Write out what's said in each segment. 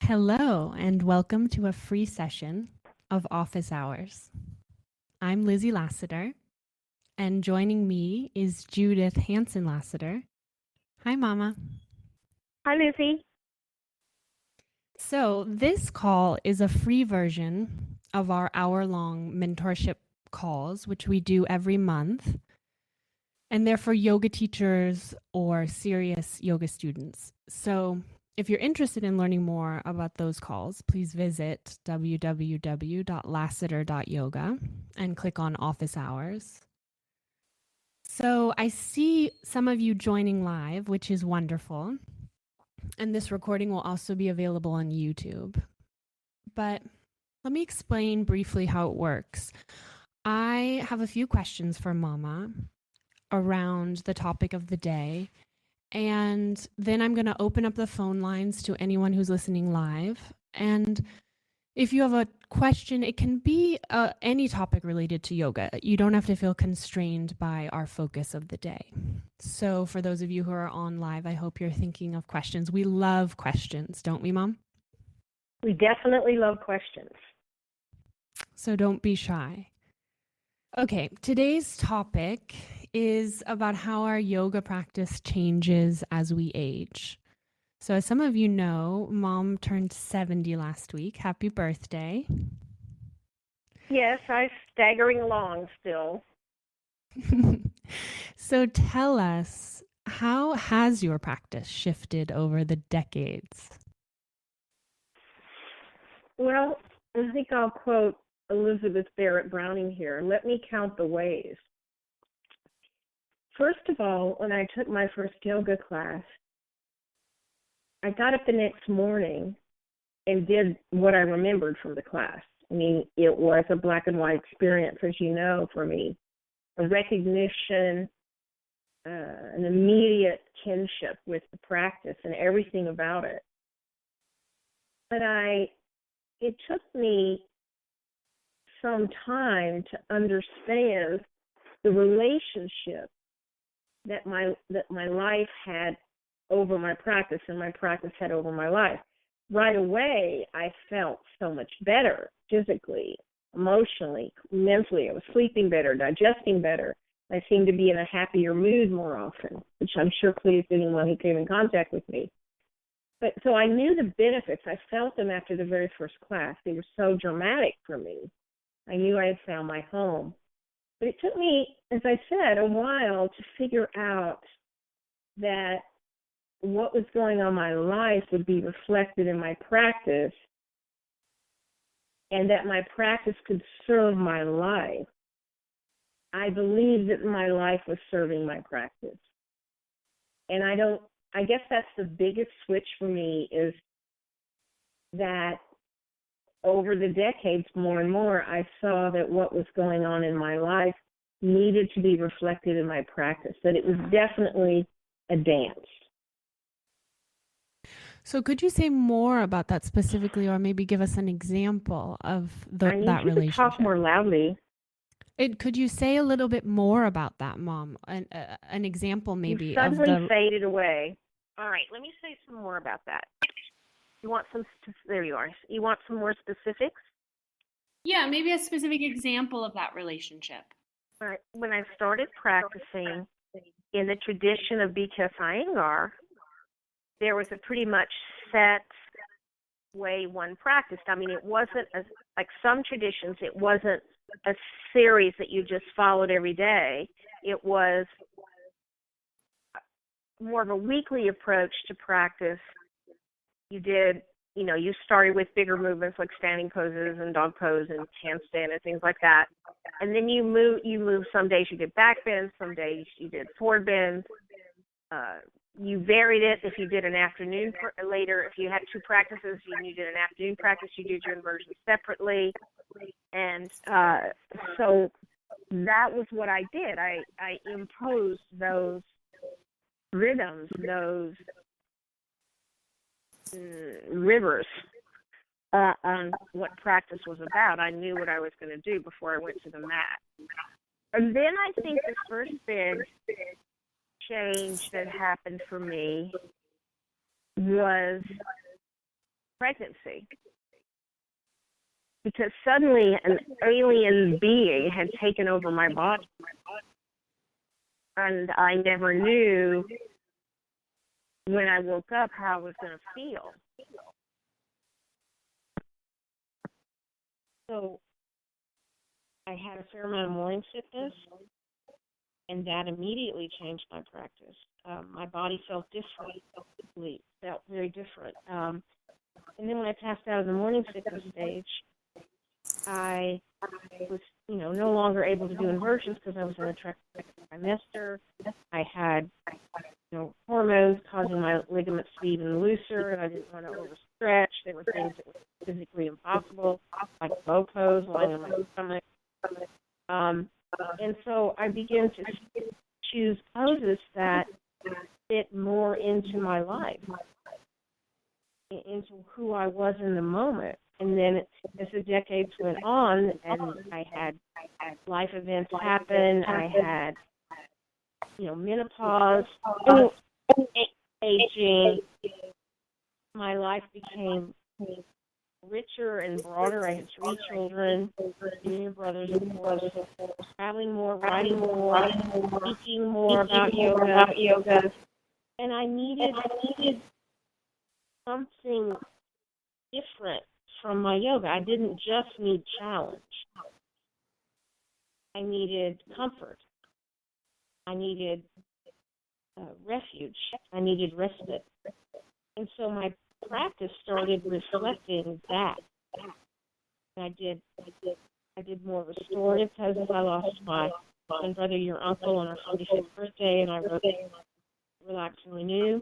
Hello, and welcome to a free session of Office Hours. I'm Lizzie Lassiter, and joining me is Judith Hanson Lassiter. Hi, Mama. Hi, Lizzie. So, this call is a free version of our hour-long mentorship calls, which we do every month, and they're for yoga teachers or serious yoga students. So, if you're interested in learning more about those calls, please visit www.lassiter.yoga and click on Office Hours. So I see some of you joining live, which is wonderful. And this recording will also be available on YouTube. But let me explain briefly how it works. I have a few questions for Mama around the topic of the day. And then I'm going to open up the phone lines to anyone who's listening live. And if you have a question, it can be any topic related to yoga. You don't have to feel constrained by our focus of the day. So for those of you who are on live, I hope you're thinking of questions. We love questions, don't we, Mom? We definitely love questions. So don't be shy. Okay, today's topic is about how our yoga practice changes as we age. So as some of you know, Mom turned 70 last week. Happy birthday. Yes, I'm staggering along still. So tell us, how has your practice shifted over the decades? Well, I think I'll quote Elizabeth Barrett Browning here. Let me count the ways. First of all, when I took my first yoga class, I got up the next morning and did what I remembered from the class. I mean, it was a black and white experience, as you know, for me. A recognition, an immediate kinship with the practice and everything about it. But it took me some time to understand the relationship that my life had over my practice and my practice had over my life. Right away, I felt so much better physically, emotionally, mentally. I was sleeping better, digesting better. I seemed to be in a happier mood more often, which I'm sure pleased anyone who came in contact with me. But so I knew the benefits. I felt them after the very first class. They were so dramatic for me. I knew I had found my home. But it took me, as I said, a while to figure out that what was going on in my life would be reflected in my practice and that my practice could serve my life. I believe that my life was serving my practice. And I guess that's the biggest switch for me, is that over the decades, more and more, I saw that what was going on in my life needed to be reflected in my practice, that it was definitely a dance. So could you say more about that specifically, or maybe give us an example of that relationship? I need you to talk more loudly. Could you say a little bit more about that, Mom? An example maybe You suddenly faded away. All right, let me say some more about that. You want there you are. You want some more specifics? Yeah, maybe a specific example of that relationship. All right. When I started practicing in the tradition of BKS Iyengar, there was a pretty much set way one practiced. I mean, it wasn't like some traditions, it wasn't a series that you just followed every day. It was more of a weekly approach to practice. You started with bigger movements like standing poses and dog pose and handstand and things like that. And then you move. Some days you did back bends, some days you did forward bends. You varied it. If you did an afternoon later, if you had two practices and you did an afternoon practice, you did your inversions separately. And so that was what I did. I imposed those rhythms, those rivers on what practice was about. I knew what I was going to do before I went to the mat. And then I think the first big change that happened for me was pregnancy. Because suddenly an alien being had taken over my body, and I never knew when I woke up how I was going to feel. So I had a fair amount of morning sickness, and that immediately changed my practice. My body felt different, felt very different. And then when I passed out of the morning sickness stage, I was, no longer able to do inversions because I was in a second trimester. I had, hormones causing my ligaments to be even looser, and I didn't want to overstretch. There were things that were physically impossible, like bow pose, lying on my stomach. And so I began to choose poses that fit more into my life, into who I was in the moment. And then as the decades went on and I had life events happen, I had, menopause, aging, my life became richer and broader. I had 3 children, junior brothers, of course, traveling more, writing more, speaking more about yoga. And I needed something different from my yoga. I didn't just need challenge. I needed comfort. I needed refuge. I needed respite. And so my practice started reflecting that. And I did more restorative poses. I lost my twin brother, your uncle, on our 45th birthday, and I wrote Relax and Renew.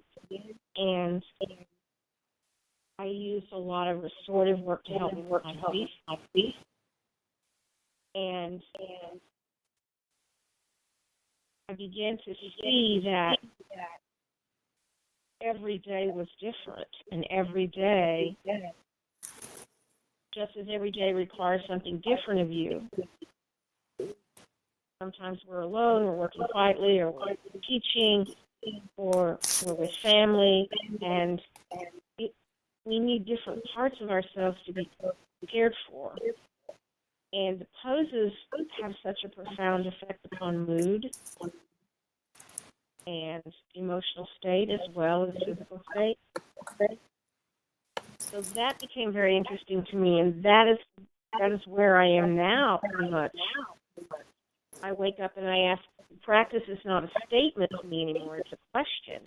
And I used a lot of restorative work to help me with my grief. And I began to see that every day was different, and every day, just as every day requires something different of you. Sometimes we're alone, we're working quietly, or we're teaching, or we're with family, and we need different parts of ourselves to be cared for. And the poses have such a profound effect upon mood and emotional state as well as physical state. So that became very interesting to me, and that is where I am now, pretty much. I wake up and I ask, practice is not a statement to me anymore, it's a question.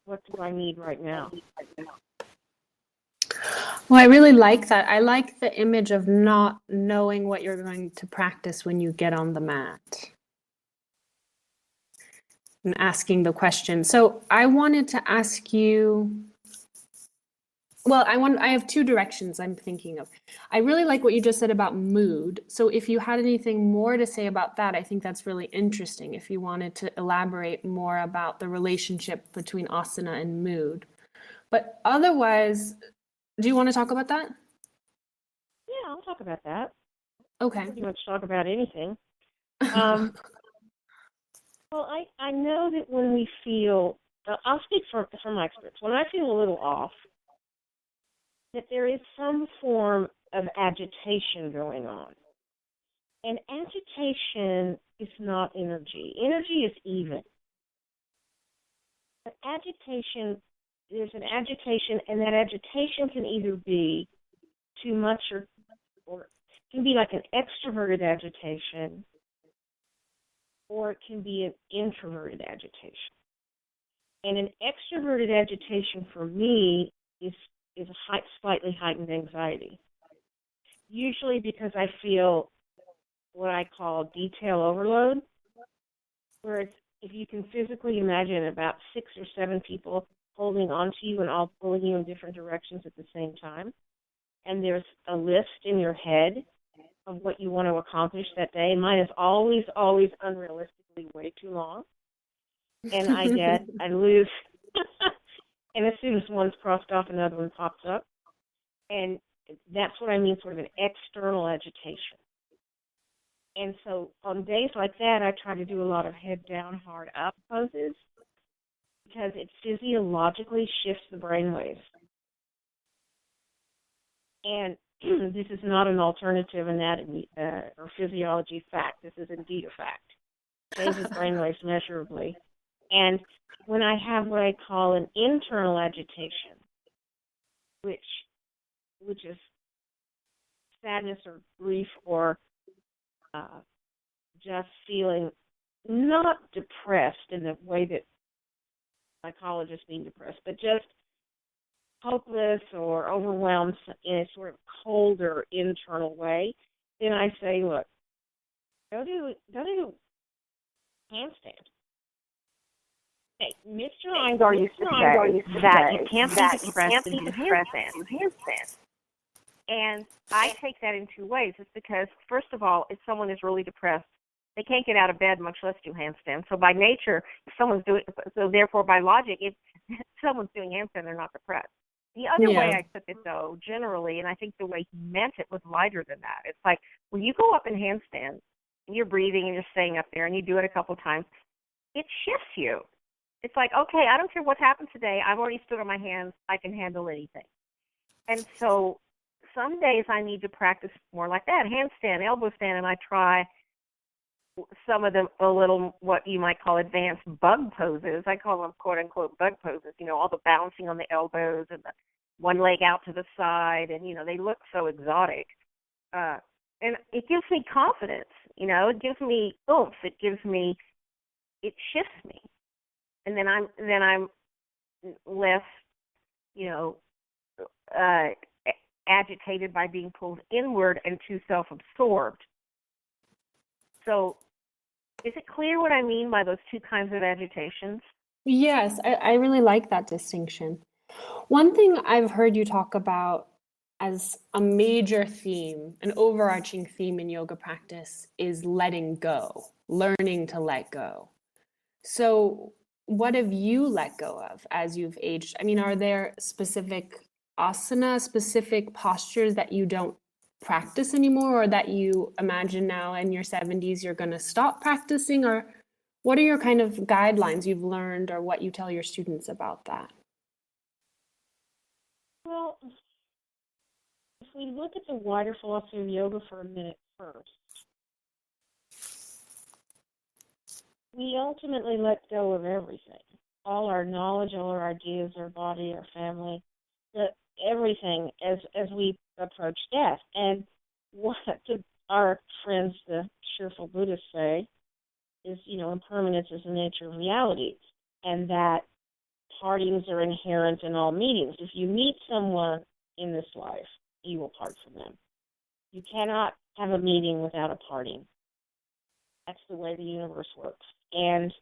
What do I need right now? Well, I really like that. I like the image of not knowing what you're going to practice when you get on the mat and asking the question. So I wanted to ask you, I have 2 directions I'm thinking of. I really like what you just said about mood. So if you had anything more to say about that, I think that's really interesting. If you wanted to elaborate more about the relationship between asana and mood. But otherwise, do you want to talk about that? Yeah, I'll talk about that. Okay. Pretty much talk about anything. Well, I know that when we feel, I'll speak from my experience. When I feel a little off, that there is some form of agitation going on. And agitation is not energy. Energy is even. But agitation, there's an agitation, and that agitation can either be too much or it can be like an extroverted agitation, or it can be an introverted agitation. And an extroverted agitation for me is a slightly heightened anxiety. Usually because I feel what I call detail overload, where it's, if you can physically imagine about 6 or 7 people holding onto you and all pulling you in different directions at the same time, and there's a list in your head of what you want to accomplish that day. And mine is always unrealistically way too long. And I lose, and as soon as one's crossed off, another one pops up. And that's what I mean, sort of an external agitation. And so on days like that, I try to do a lot of head down, hard up poses because it physiologically shifts the brainwaves. And this is not an alternative anatomy or physiology fact. This is indeed a fact. Changes brainwaves measurably. And when I have what I call an internal agitation, which is sadness or grief or uh, just feeling not depressed in the way that psychologists mean depressed, but just hopeless or overwhelmed in a sort of colder internal way, then I say, look, go do handstand. Hey, Mr. Eingar used to say that you can't be depressed and do handstand. And I take that in two ways. It's because, first of all, if someone is really depressed, they can't get out of bed, much less do handstand. So by nature, if someone's doing, so therefore by logic, if someone's doing handstand, they're not depressed. The other way Yeah. I took it, though, generally, and I think the way he meant it was lighter than that. It's like when you go up in handstand, and you're breathing and you're staying up there, and you do it a couple times, it shifts you. It's like, okay, I don't care what's happened today. I've already stood on my hands. I can handle anything. And so some days I need to practice more like that, handstand, elbow stand, and I try some of them a little what you might call advanced bug poses. I call them quote unquote bug poses, all the bouncing on the elbows and the one leg out to the side, and they look so exotic. And it gives me confidence, it gives me oomph, it shifts me. And then I'm less, you know, uh agitated by being pulled inward and too self-absorbed. So is it clear what I mean by those two kinds of agitations? Yes, I really like that distinction. One thing I've heard you talk about as a major theme, an overarching theme in yoga practice is letting go, learning to let go. So, what have you let go of as you've aged? I mean, are there specific asana, specific postures that you don't practice anymore, or that you imagine now in your 70s you're going to stop practicing? Or what are your kind of guidelines you've learned, or what you tell your students about that? Well, if we look at the wider philosophy of yoga for a minute first, we ultimately let go of everything. All our knowledge, all our ideas, our body, our family, everything as we approach death. And what our friends, the cheerful Buddhists, say is, impermanence is the nature of reality, and that partings are inherent in all meetings. If you meet someone in this life, you will part from them. You cannot have a meeting without a parting. That's the way the universe works. And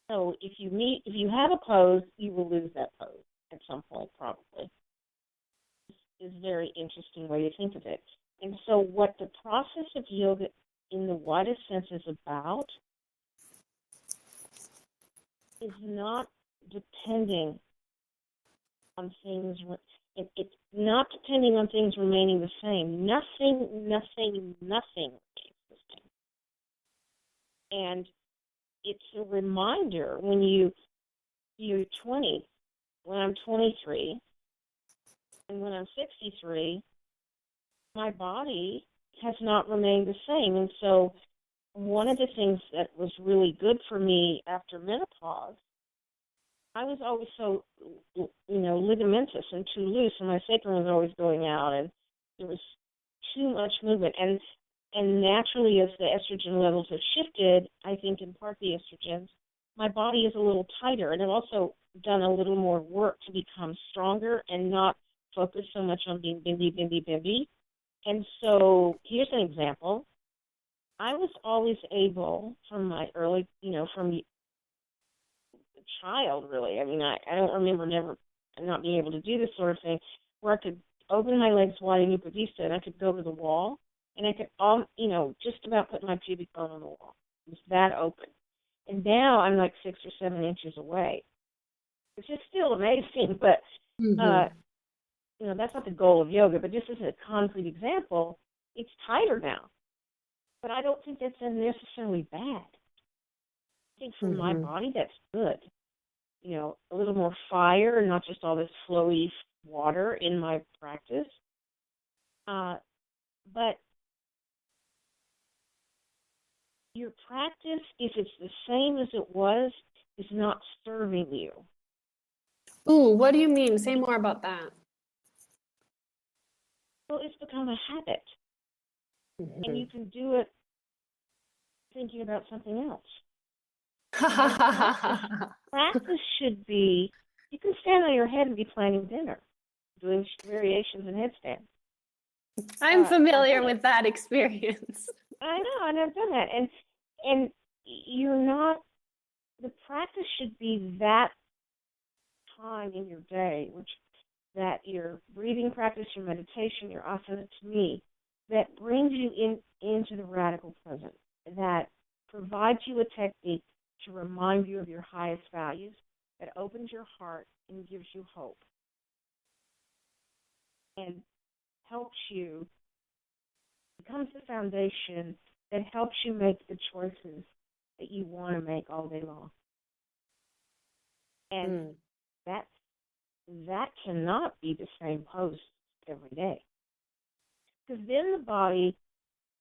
so if you have a pose, you will lose that pose at some point, probably. It's a very interesting way to think of it. And so what the process of yoga in the widest sense is about is not depending on things. It's not depending on things remaining the same. Nothing remains the same. And it's a reminder when you're 20, when I'm 23, and when I'm 63, my body has not remained the same. And so one of the things that was really good for me after menopause, I was always so, ligamentous and too loose, and my sacrum was always going out, and there was too much movement. And naturally, as the estrogen levels have shifted, I think in part the estrogens, my body is a little tighter, and I've also done a little more work to become stronger and not focus so much on being bimby. And so here's an example. I was always able, from my early, from child, really. I mean, I don't remember never not being able to do this sort of thing, where I could open my legs wide in Upadista, and I could go to the wall, and I could, just about put my pubic bone on the wall. It was that open. And now I'm like 6 or 7 inches away, which is still amazing, but, Mm-hmm. that's not the goal of yoga, but just as a concrete example, it's tighter now. But I don't think that's necessarily bad. I think for my Mm-hmm. body, that's good. A little more fire and not just all this flowy water in my practice. Uh, but your practice, if it's the same as it was, is not serving you. Ooh, what do you mean? Say more about that. Well, it's become a habit, and Mhm. you can do it thinking about something else. And practice should be, you can stand on your head and be planning dinner, doing variations in headstand. I'm I've familiar done it. with that experience. I know, and I've done that. And you're not, the practice should be that time in your day, which that your breathing practice, your meditation, your asana, to me, that brings you into the radical present, that provides you a technique to remind you of your highest values, that opens your heart and gives you hope, and helps you, becomes the foundation that helps you make the choices that you want to make all day long. And Mm. that that cannot be the same pose every day. Because then the body,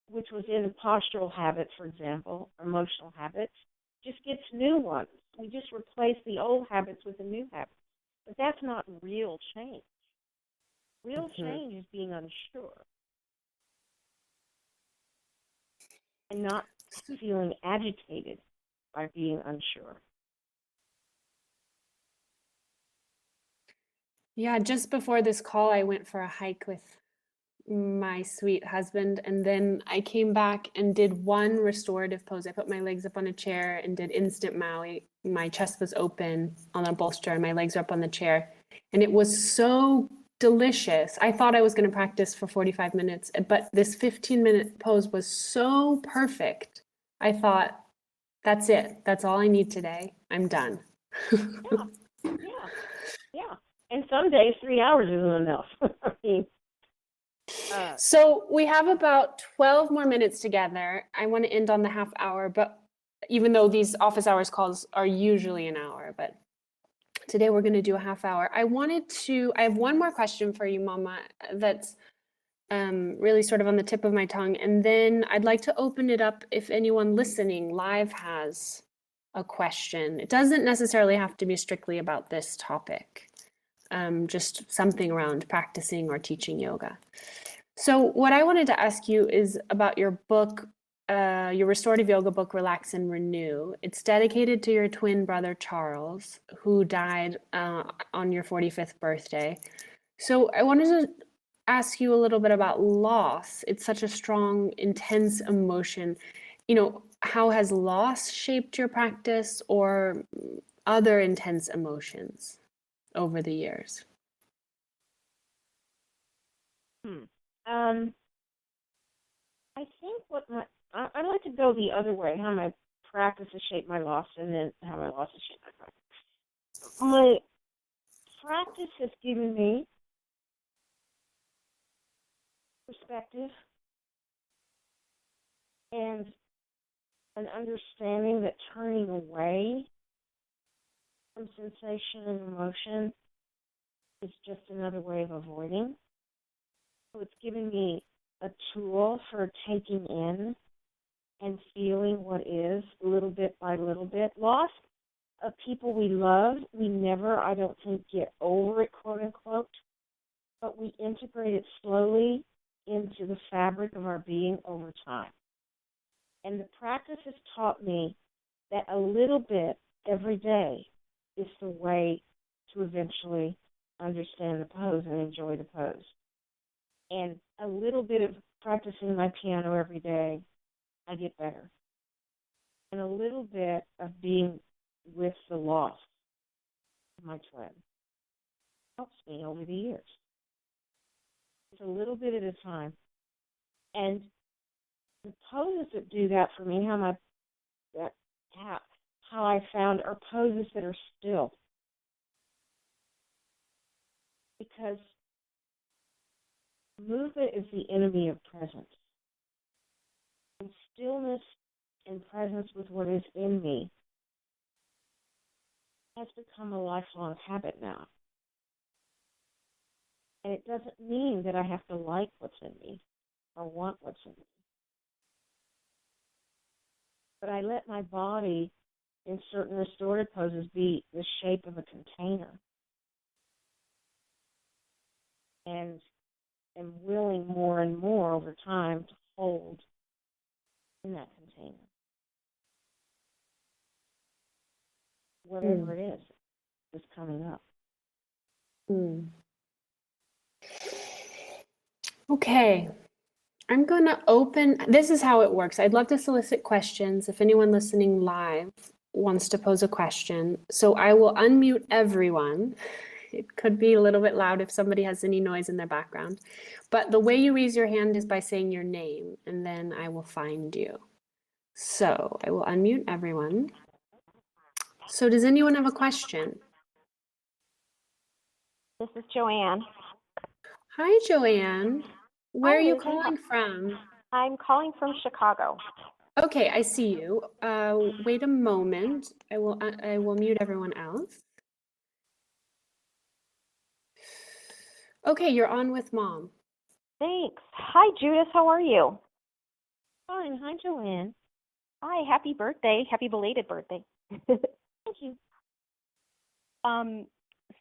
which was in postural habits, for example, or emotional habits, just gets new ones. We just replace the old habits with the new habits. But that's not real change. Real Mhm. change is being unsure and not feeling agitated by being unsure. Yeah, just before this call, I went for a hike with my sweet husband, and then I came back and did one restorative pose. I put my legs up on a chair and did instant Maui. My chest was open on a bolster and my legs were up on the chair. And it was so delicious. I thought I was going to practice for 45 minutes, but this 15-minute pose was so perfect. I thought, that's it. That's all I need today. I'm done. Yeah, yeah, yeah. And some days 3 hours isn't enough. I mean, uh, So we have about 12 more minutes together. I want to end on the half hour, but even though these office hours calls are usually an hour, but today we're going to do a half hour. I have one more question for you, Mama, that's really sort of on the tip of my tongue. And then I'd like to open it up if anyone listening live has a question. It doesn't necessarily have to be strictly about this topic, just something around practicing or teaching yoga. So, what I wanted to ask you is about your book, your restorative yoga book, Relax and Renew. It's dedicated to your twin brother, Charles, who died on your 45th birthday. So, I wanted to ask you a little bit about loss. It's such a strong, intense emotion. How has loss shaped your practice or other intense emotions over the years? hmm. um, I think I'd like to go the other way, how my practice has shaped my loss and then how my loss has shaped my practice. My practice has given me perspective and an understanding that turning away from sensation and emotion is just another way of avoiding. So it's given me a tool for taking in and feeling what is little bit by little bit. Loss of people we love, we never, I don't think, get over it, quote unquote, but we integrate it slowly into the fabric of our being over time. And the practice has taught me that a little bit every day is the way to eventually understand the pose and enjoy the pose. And a little bit of practicing my piano every day, I get better. And a little bit of being with the loss of my twin helps me over the years. It's a little bit at a time. And the poses that do that for me, that how, how I found are poses that are still. Because movement is the enemy of presence. And stillness and presence with what is in me has become a lifelong habit now. And it doesn't mean that I have to like what's in me or want what's in me. But I let my body in certain restorative poses be the shape of a container. And am willing more and more over time to hold in that container. Whatever it is coming up. Okay. I'm going to open, this is how it works. I'd love to solicit questions if anyone listening live wants to pose a question. So I will unmute everyone. It could be a little bit loud if somebody has any noise in their background. But the way you raise your hand is by saying your name, and then I will find you. So I will unmute everyone. So does anyone have a question? This is Joanne. Hi, Joanne. Where Hi, are you Lizzie. calling from? I'm calling from Chicago. Okay, I see you. Wait a moment. I will mute everyone else. Okay, you're on with Mom. Thanks. Hi, Judith. How are you? Fine. Hi, Joanne. Hi. Happy birthday. Happy belated birthday. Thank you.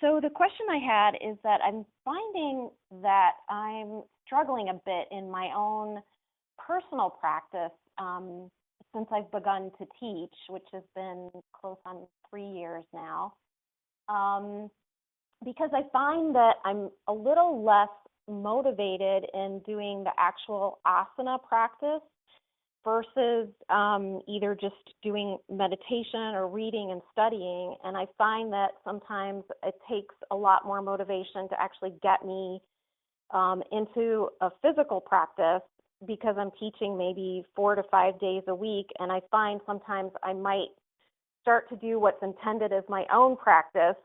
So the question I had is that I'm finding that I'm struggling a bit in my own personal practice since I've begun to teach, which has been close on 3 years now. Because I find that I'm a little less motivated in doing the actual asana practice versus either just doing meditation or reading and studying. And I find that sometimes it takes a lot more motivation to actually get me into a physical practice because I'm teaching maybe 4 to 5 days a week. And I find sometimes I might start to do what's intended as my own practice.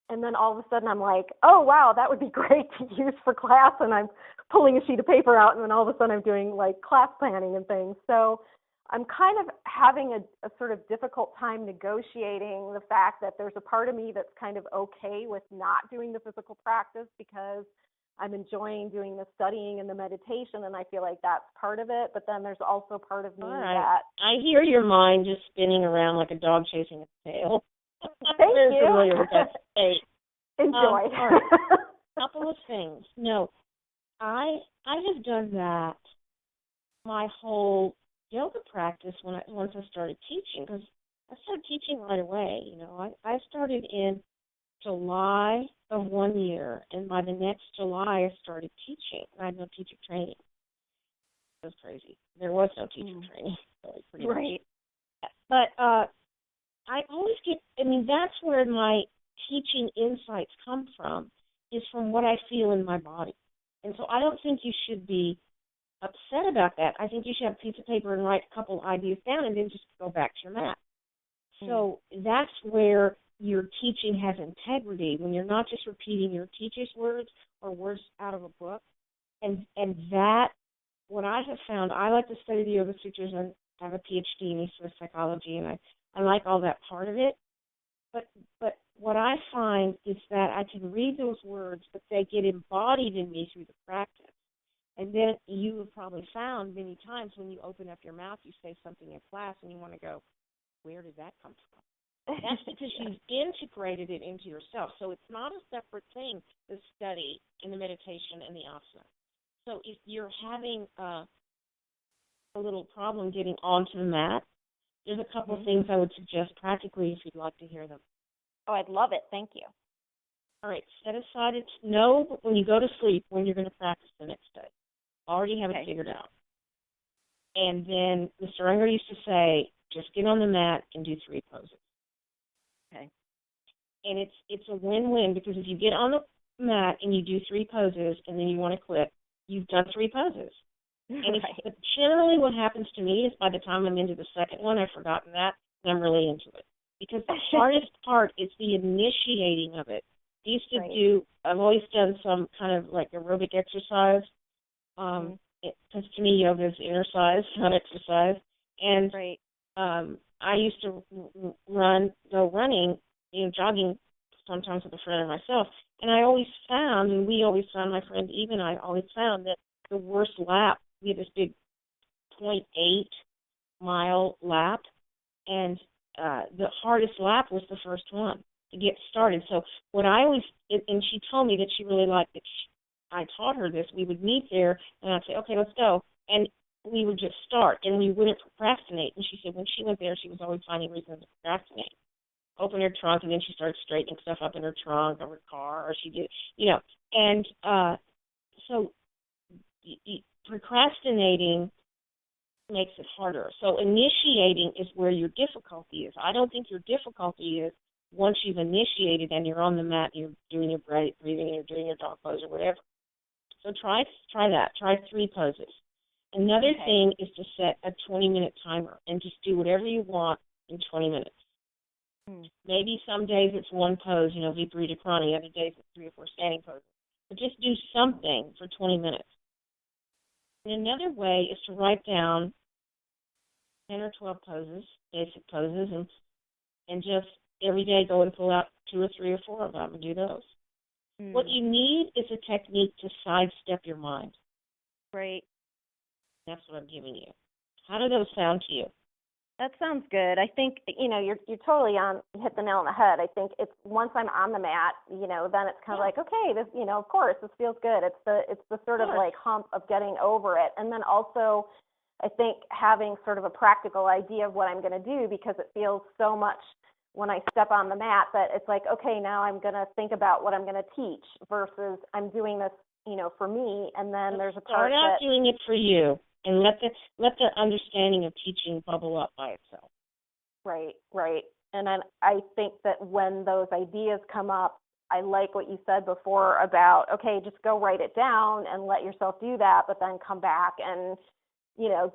And then all of a sudden I'm like, oh, wow, that would be great to use for class. And I'm pulling a sheet of paper out, and then all of a sudden I'm doing like class planning and things. So I'm kind of having a sort of difficult time negotiating the fact that there's a part of me that's kind of okay with not doing the physical practice because I'm enjoying doing the studying and the meditation, and I feel like that's part of it. But then there's also part of me that... I hear your mind just spinning around like a dog chasing a tail. Thank I'm very you. familiar with that state. Enjoy. All right. Couple of things. No, I have done that my whole yoga practice once I started teaching, because I started teaching right away. You know, I started in July of 1 year, and by the next July I started teaching. I had no teacher training. It was crazy. There was no teacher training, really, pretty much. Right. But I always get, I mean, that's where my teaching insights come from, is from what I feel in my body. And so I don't think you should be upset about that. I think you should have a piece of paper and write a couple ideas down and then just go back to your mat. So that's where your teaching has integrity, when you're not just repeating your teacher's words or words out of a book. And that, what I have found, I like to study the Yoga Sutras and have a PhD in Eastern psychology, and I like all that part of it. But what I find is that I can read those words, but they get embodied in me through the practice. And then you have probably found many times when you open up your mouth, you say something in class, and you want to go, where did that come from? That's because you've integrated it into yourself. So it's not a separate thing, the study and the meditation and the asana. So if you're having a little problem getting onto the mat, there's a couple of things I would suggest practically if you'd like to hear them. Oh, I'd love it. Thank you. All right, set aside, know when you go to sleep when you're going to practice the next day. Already have it figured out. And then Mr. Unger used to say, just get on the mat and do 3 poses. Okay. And it's a win-win, because if you get on the mat and you do 3 poses and then you want to quit, you've done 3 poses. And but generally what happens to me is by the time I'm into the second one, I've forgotten that, and I'm really into it. Because the hardest part is the initiating of it. I used to I've always done some kind of like aerobic exercise. Because to me, yoga is exercise, not exercise. And I used to go running, jogging sometimes with a friend or myself. And I always found, and we always found, my friend Eve and I always found that the worst lap, we had this big 0.8-mile lap, and the hardest lap was the first one to get started. So what I always, and she told me that she really liked it. I taught her this. We would meet there, and I'd say, okay, let's go. And we would just start, and we wouldn't procrastinate. And she said when she went there, she was always finding reasons to procrastinate. Open her trunk, and then she started straightening stuff up in her trunk or her car, or she did, And so procrastinating makes it harder. So initiating is where your difficulty is. I don't think your difficulty is once you've initiated and you're on the mat, you're doing your breathing, you're doing your dog pose or whatever. So try that. Try 3 poses. Another thing is to set a 20-minute timer and just do whatever you want in 20 minutes. Maybe some days it's 1 pose, Viparita Krani. Other days it's 3 or 4 standing poses. But just do something for 20 minutes. And another way is to write down 10 or 12 poses, basic poses, and just every day go and pull out 2 or 3 or 4 of them and do those. What you need is a technique to sidestep your mind. Right. That's what I'm giving you. How do those sound to you? That sounds good. I think, you're totally hit the nail on the head. I think it's once I'm on the mat, then it's kind of like, okay, this, of course, this feels good. It's the sort of like hump of getting over it. And then also, I think having sort of a practical idea of what I'm going to do, because it feels so much when I step on the mat that it's like, okay, now I'm going to think about what I'm going to teach versus I'm doing this, for me. And then there's a part start out doing it for you. And let the understanding of teaching bubble up by itself. Right. And then I think that when those ideas come up, I like what you said before about, okay, just go write it down and let yourself do that, but then come back and,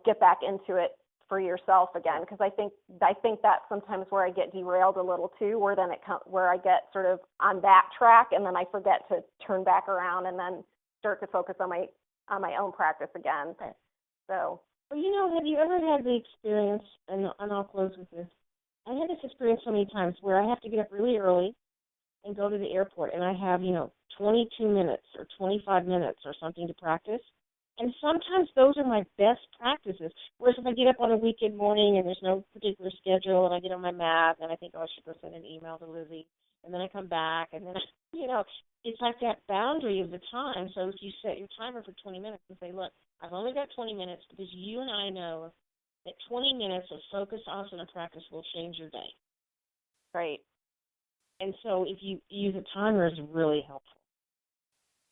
get back into it for yourself again. Because I think that's sometimes where I get derailed a little too, where I get sort of on that track and then I forget to turn back around and then start to focus on my own practice again. Okay. So, well, have you ever had the experience, and I'll close with this, I had this experience so many times where I have to get up really early and go to the airport, and I have, 22 minutes or 25 minutes or something to practice, and sometimes those are my best practices, whereas if I get up on a weekend morning and there's no particular schedule, and I get on my mat, and I think, oh, I should go send an email to Lizzie, and then I come back, and then, it's like that boundary of the time. So if you set your timer for 20 minutes and say, look, I've only got 20 minutes because you and I know that 20 minutes of focused asana practice will change your day. Right. And so if you use a timer, is really helpful.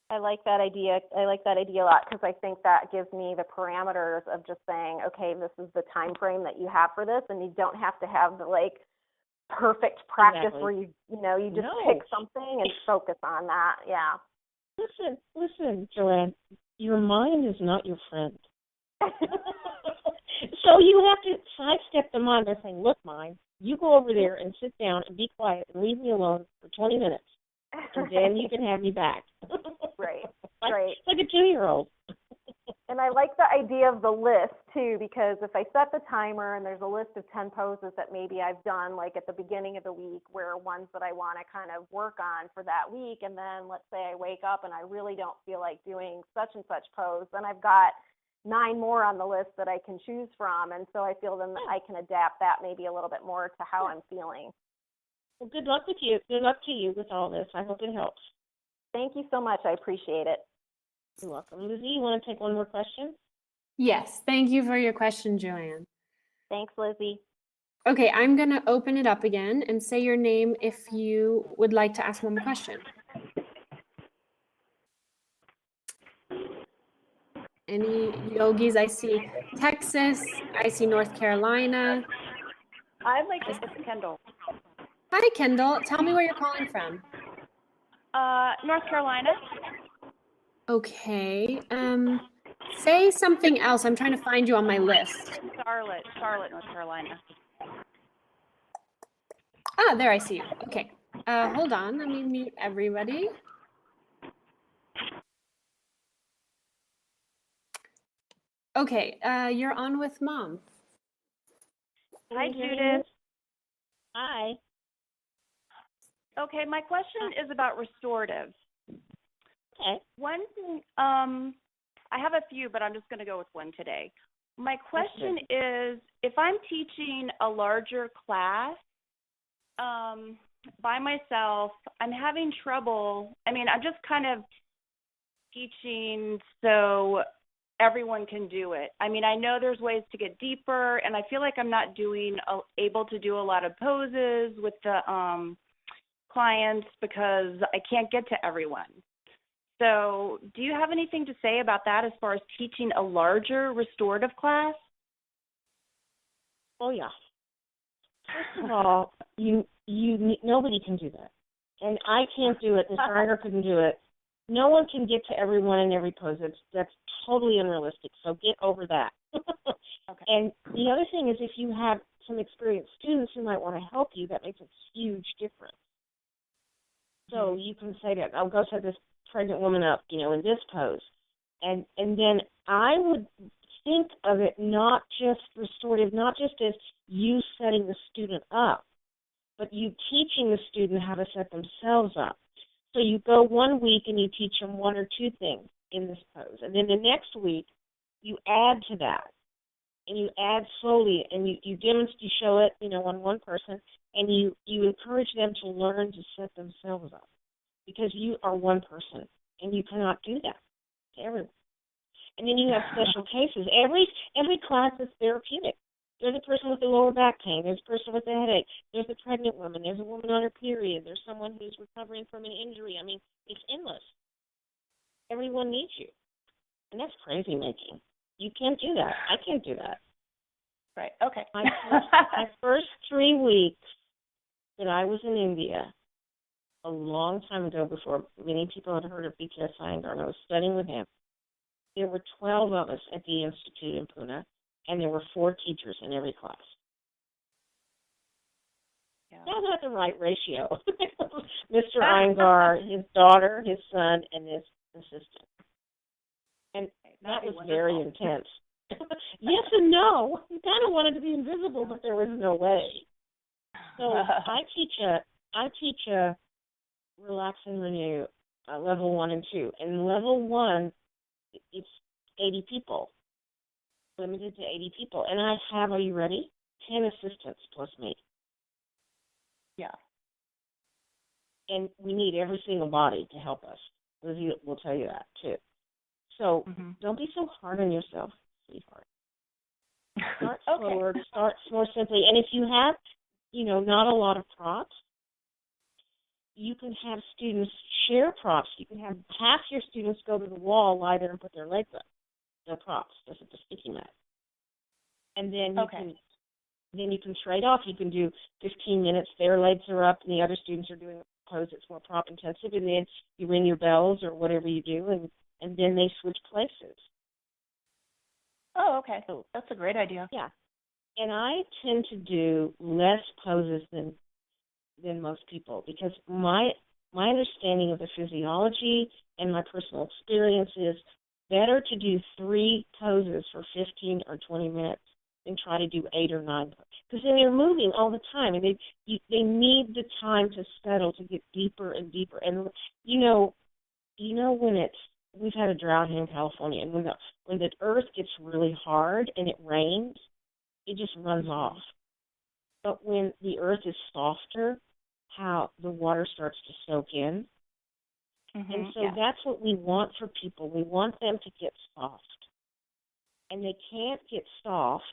I like that idea. I like that idea a lot because I think that gives me the parameters of just saying, okay, this is the time frame that you have for this, and you don't have to have the perfect practice where you just pick something and focus on that. Yeah. Listen, Joanne, your mind is not your friend. So you have to sidestep the mind by saying, look, mind, you go over there and sit down and be quiet and leave me alone for 20 minutes. And then you can have me back. Right. Like a 2-year-old. And I like the idea of the list, too, because if I set the timer and there's a list of 10 poses that maybe I've done, at the beginning of the week, where ones that I want to kind of work on for that week, and then let's say I wake up and I really don't feel like doing such and such pose, then I've got 9 more on the list that I can choose from, and so I feel then I can adapt that maybe a little bit more to how I'm feeling. Well, good luck with you. Good luck to you with all this. I hope it helps. Thank you so much. I appreciate it. You're welcome. Lizzie, you want to take one more question? Yes, thank you for your question, Joanne. Thanks, Lizzie. Okay, I'm going to open it up again and say your name if you would like to ask one more question. Any yogis? I see Texas. I see North Carolina. I'd like to ask Kendall. Hi, Kendall. Tell me where you're calling from. North Carolina. Okay. Say something else. I'm trying to find you on my list. Charlotte, North Carolina. Ah, there I see you. Okay. Hold on. Let me mute everybody. Okay. You're on with Mom. Hi, Judith. Hi. Okay, my question is about restorative. Okay. One thing, I have a few, but I'm just going to go with one today. My question is, if I'm teaching a larger class by myself, I'm having trouble. I mean, I'm just kind of teaching so everyone can do it. I mean, I know there's ways to get deeper, and I feel like I'm not able to do a lot of poses with the clients because I can't get to everyone. So do you have anything to say about that as far as teaching a larger restorative class? Oh, yeah. First of all, nobody can do that. And I can't do it. Mr. Iger couldn't do it. No one can get to everyone in every pose. That's totally unrealistic. So get over that. Okay. And the other thing is if you have some experienced students who might want to help you, that makes a huge difference. So you can say that, I'll go set this pregnant woman up, in this pose. And then I would think of it not just restorative, not just as you setting the student up, but you teaching the student how to set themselves up. So you go 1 week and you teach them 1 or 2 things in this pose. And then the next week, you add to that. And you add slowly, and you demonstrate, you show it, on one person, and you encourage them to learn to set themselves up. Because you are one person, and you cannot do that to everyone. And then you have special cases. Every class is therapeutic. There's a person with a lower back pain. There's a person with a headache. There's a pregnant woman. There's a woman on her period. There's someone who's recovering from an injury. I mean, it's endless. Everyone needs you. And that's crazy making. You can't do that. I can't do that. Right. Okay. My first 3 weeks that I was in India, a long time ago before many people had heard of B.K.S. Iyengar, and I was studying with him, there were 12 of us at the Institute in Pune, and there were 4 teachers in every class. Yeah. That's not the right ratio. Mr. Iyengar, his daughter, his son, and his assistant. And that was very intense. Yes and no. You kind of wanted to be invisible, but there was no way. So I teach a relax and renew level 1 and 2. And level 1, it's 80 people, limited to 80 people. And I have, are you ready? 10 assistants plus me. Yeah. And we need every single body to help us. Lizzie will tell you that, too. So don't be so hard on yourself, sweetheart. Start slower, start more simply. And if you have, not a lot of props, you can have students share props. You can have half your students go to the wall, lie there, and put their legs up. No props, just at the sticky mat. And then you can trade off. You can do 15 minutes. Their legs are up, and the other students are doing a pose that's more prop intensive. And then you ring your bells or whatever you do, and then they switch places. Oh, okay. So that's a great idea. Yeah. And I tend to do less poses than most people because my understanding of the physiology and my personal experience is better to do 3 poses for 15 or 20 minutes than try to do 8 or 9 because then they're moving all the time and they need the time to settle to get deeper and deeper. And when we've had a drought here in California, and when the earth gets really hard and it rains, it just runs off. But when the earth is softer, how the water starts to soak in. And so that's what we want for people. We want them to get soft. And they can't get soft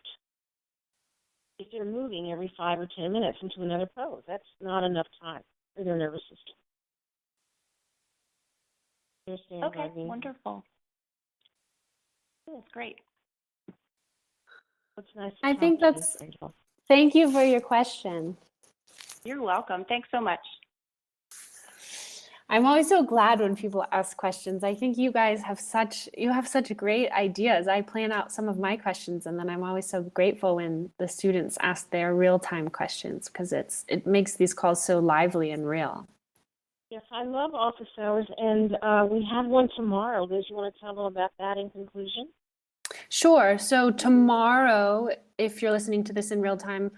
if they're moving every 5 or 10 minutes into another pose. That's not enough time for their nervous system. Understand Okay, what I mean? wonderful. That's great. It's nice to I talk think to you, that's, Angel. thank you for your question. You're welcome. Thanks so much. I'm always so glad when people ask questions. I think you guys have such great ideas. I plan out some of my questions, and then I'm always so grateful when the students ask their real-time questions because it makes these calls so lively and real. Yes, I love office hours, and we have one tomorrow. Liz, you want to tell them about that in conclusion? Sure. So tomorrow, if you're listening to this in real time,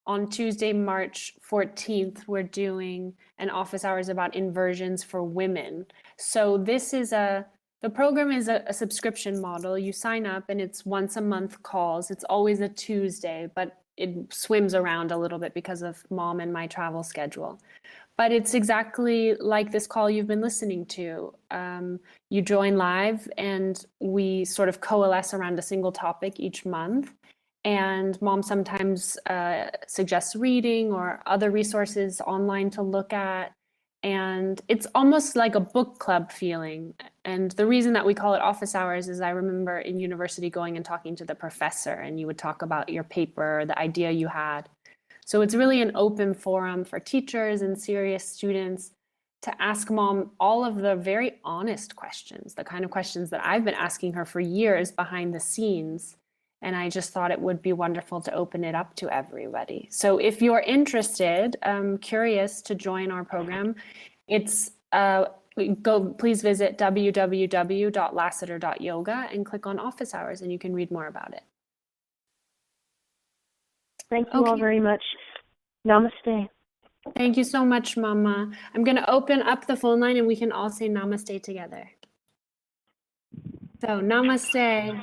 on Tuesday, March 14th, we're doing an office hours about inversions for women. So the program is a subscription model. You sign up and it's once a month calls. It's always a Tuesday, but it swims around a little bit because of Mom and my travel schedule. But it's exactly like this call you've been listening to. You join live and we sort of coalesce around a single topic each month. And Mom sometimes suggests reading or other resources online to look at. And it's almost like a book club feeling. And the reason that we call it office hours is I remember in university going and talking to the professor, and you would talk about your paper, the idea you had. So it's really an open forum for teachers and serious students to ask Mom all of the very honest questions, the kind of questions that I've been asking her for years behind the scenes. And I just thought it would be wonderful to open it up to everybody. So if you're interested, curious to join our program, it's please visit www.lassiter.yoga and click on office hours and you can read more about it. Thank you all very much. Namaste. Thank you so much, Mama. I'm going to open up the phone line and we can all say namaste together. So namaste.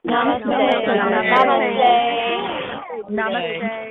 Namaste. Namaste. Namaste.